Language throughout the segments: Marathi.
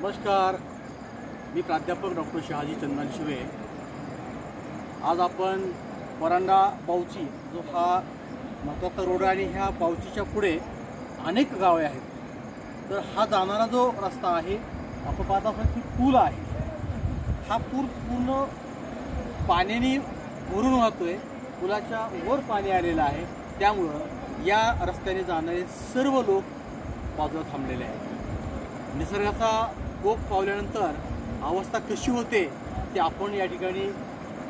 नमस्कार, मी प्राध्यापक डॉक्टर शहाजी चंदन शिवे। आज आपण परांडा पावची जो हा महत्त्वाचा रोड आहे आणि ह्या पावचीच्या पुढे अनेक गावे आहेत, तर हा जाणारा जो रस्ता आहे आपण पाहत आहोत की पूल आहे। हा पूल पूर्ण पाण्याने भरून वाहतोय, पुलाच्या वर पाणी आलेलं आहे, त्यामुळं या रस्त्याने जाणारे सर्व लोक बाजूला थांबलेले आहेत। निसर्गाचा कोप पावल्यानंतर अवस्था कशी होते ते आपण या ठिकाणी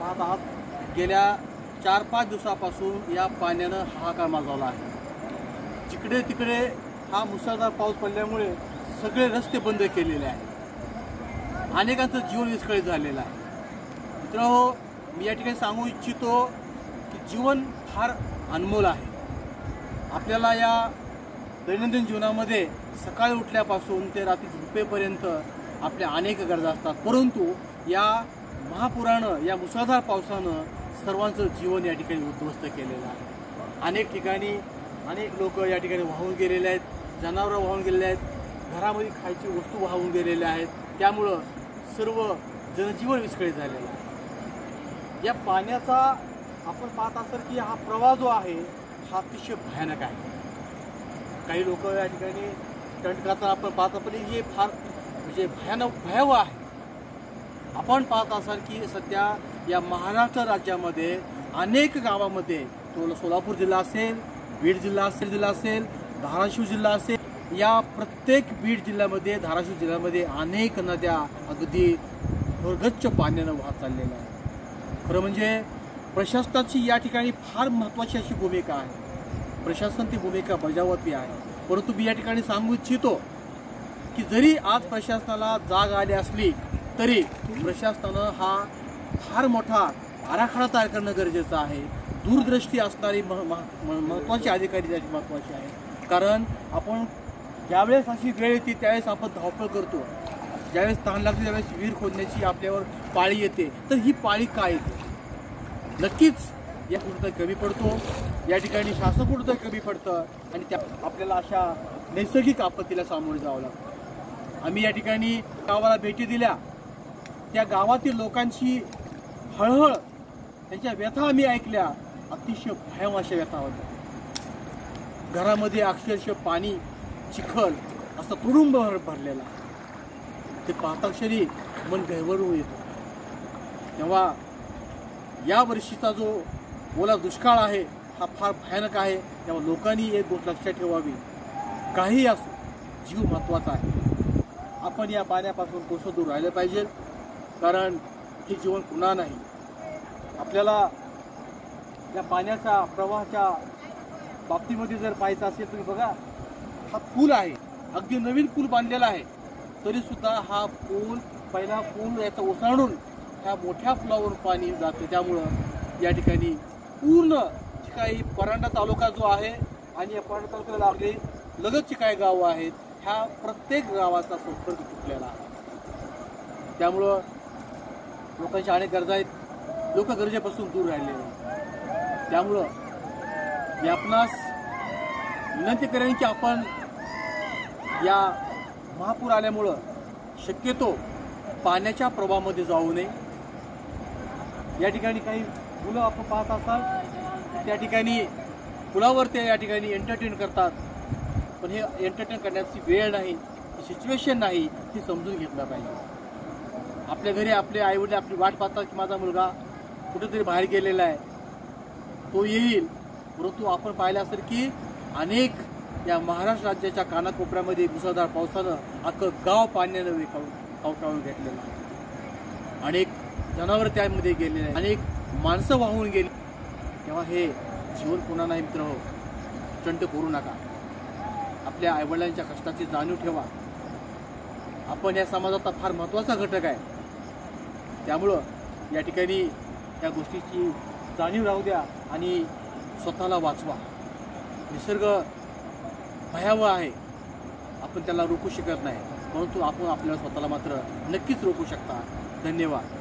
पाहत आहात। गेल्या 4-5 दिवसापासून या पाण्यानं हाहाकार माजवला आहे। जिकडे तिकडे हा मुसळधार पाऊस पडल्यामुळे सगळे रस्ते बंद केलेले आहेत, अनेकांचं जीवन विस्कळीत झालेलं आहे। मित्रांनो, मी या ठिकाणी सांगू इच्छितो की जीवन फार अनमोल आहे। आपल्याला या दैनंदिन जीवनामध्ये सकाळी उठल्यापासून ते रात्री झोपेपर्यंत आपल्या अनेक गरजा असतात, परंतु या महापुरानं, या मुसळधार पावसानं सर्वांचं जीवन या ठिकाणी उद्ध्वस्त केलेलं आहे। अनेक ठिकाणी अनेक लोक या ठिकाणी वाहून गेलेले आहेत, जनावरं वाहून गेलेले आहेत, घरामध्ये खायची वस्तू वाहून गेलेल्या आहेत, त्यामुळं सर्व जनजीवन विस्कळीत झालेलं आहे। या पाण्याचा आपण पाहत असाल की हा प्रवाह जो आहे हा अतिशय भयानक आहे। काही लोक या ठिकाणी स्टंट करताना आपण पाहतो, पण हे फार म्हणजे भयावह आहे। आपण पाहत असाल की सध्या या महाराष्ट्र राज्यामध्ये अनेक गावामध्ये, तो सोलापूर जिल्हा असेल, बीड जिल्हा असेल, धाराशिव जिल्हा असेल, या प्रत्येक बीड जिल्ह्यामध्ये, धाराशिव जिल्ह्यामध्ये अनेक नद्या अगदी भरगच्च पाण्यानं वाहत चाललेल्या आहेत। खरं म्हणजे प्रशासनाची या ठिकाणी फार महत्त्वाची अशी भूमिका आहे। प्रशासन ती भूमिका बजावती आहे, परंतु मी या ठिकाणी सांगू इच्छितो की जरी आज प्रशासनाला जाग आली असली तरी प्रशासनानं हा फार मोठा आराखडा तयार करणं गरजेचं आहे। दूरदृष्टी असणारी महत्त्वाची अधिकारी त्याची महत्त्वाची आहे, कारण आपण ज्यावेळेस अशी वेळ येते त्यावेळेस आपण धावपळ करतो, ज्यावेळेस तहान लागते त्यावेळेस विहीर खोदण्याची आपल्यावर पाळी येते, तर ही पाळी काय येते? नक्कीच या कुठं कमी पडतो, या ठिकाणी शासन कुठं कमी पडतं आणि त्या आपल्याला अशा नैसर्गिक आपत्तीला सामोरे जावं लागतं। आम्ही या ठिकाणी गावाला भेटी दिल्या, त्या गावातील लोकांची हळहळ, त्यांच्या व्यथा आम्ही ऐकल्या, अतिशय भयावह अशा व्यथा होत्या। घरामध्ये अक्षरशः पाणी, चिखल असं तुडुंब भरलेला, ते पाहताक्षणी मन गहिवरून येतं। तेव्हा या वर्षीचा जो ओला दुष्काळ आहे हा फार भयानक आहे, तेव्हा लोकांनी एक गोष्ट लक्षात ठेवावी, काही असो जीव महत्त्वाचा आहे। आपण या पाण्यापासून कोसो दूर राहिलं पाहिजे, कारण हे जीवन पुन्हा नाही। आपल्याला या पाण्याच्या प्रवाहाच्या बाबतीमध्ये जर पाहायचं असेल, तुम्ही बघा हा पूल आहे, अगदी नवीन पूल बांधलेला आहे, तरीसुद्धा हा पूल, पहिला पूल याचा ओसाडून ह्या मोठ्या पुलावरून पाणी जातं, त्यामुळं या ठिकाणी पूर्ण जी काही परांडा तालुका जो आहे आणि या परांडा तालुक्याला लागले लगतची काही गावं आहेत, ह्या प्रत्येक गावाचा संपर्क तुटलेला आहे। त्यामुळं लोकांच्या अनेक गरजा आहेत, लोक गरजेपासून दूर राहिलेले आहेत। त्यामुळं मी आपणास विनंती करेन की आपण या महापूर आल्यामुळं शक्यतो पाण्याच्या प्रवाहामध्ये जाऊ नये। या ठिकाणी काही मुलं आपण पाहत असाल, त्या ठिकाणी पुलावर ते या ठिकाणी एंटरटेन करतात, पण हे एंटरटेन करण्याची वेळ नाही, सिच्युएशन नाही, हे समजून घेतलं पाहिजे। आपल्या घरी आपले आईवडील आपली वाट पाहतात की माझा मुलगा कुठेतरी बाहेर गेलेला आहे, तो येईल, परंतु आपण पाहिलं असेल की अनेक या महाराष्ट्र राज्याच्या कानाकोपऱ्यामध्ये मुसळधार पावसानं अख्खं गाव पाण्यानं कावटाळून घेतलेलं आहे, अनेक जनावर त्यामध्ये गेलेले आहे, अनेक माणसं वाहून गेली। तेव्हा हे जीवन पुन्हा नाही मित्र, चंट करू नका, आपल्या आईवडिलांच्या कष्टाची जाणीव ठेवा। आपण या समाजाचा फार महत्त्वाचा घटक आहे, त्यामुळं या ठिकाणी या गोष्टीची जाणीव राहू द्या आणि स्वतःला वाचवा। निसर्ग भयावह आहे, आपण त्याला रोखू शकत नाही, परंतु आपण आपल्या स्वतःला मात्र नक्कीच रोखू शकता। धन्यवाद।